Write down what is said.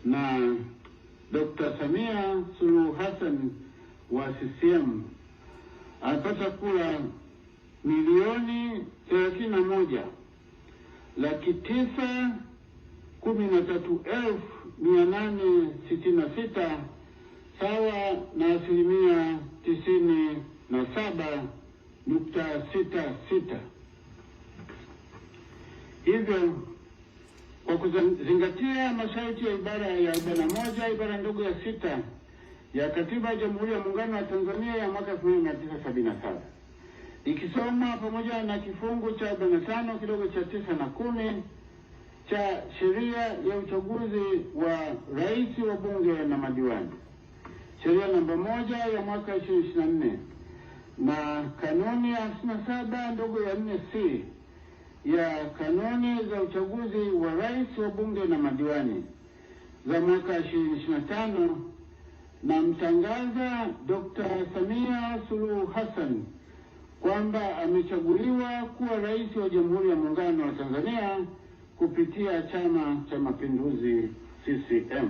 na Dr. Samia Suluhu Hassan wa CCM amepata kura 1,913,866 sawa na 97.66%. Hivyo, kwa kuzingatia masharti ya ibara ya 41 ibara ndogo ya 6 ya Katiba ya Jamhuri ya Muungano wa Tanzania ya mwaka 1977, ikisoma pamoja na kifungu cha 45 kidogo cha 9 na 10 cha sheria ya uchaguzi wa rais, wa bunge na madiwani, sheria namba 1 ya mwaka 2024 na kanuni ya 57 ndogo ya 4C ya kanuni za uchaguzi wa rais, wa bunge na madiwani za mwaka 2025, na mtangaza Dr. Samia Suluhu Hassan kwamba amechaguliwa kuwa rais wa Jamhuri ya Muungano wa Tanzania kupitia Chama cha Mapinduzi CCM.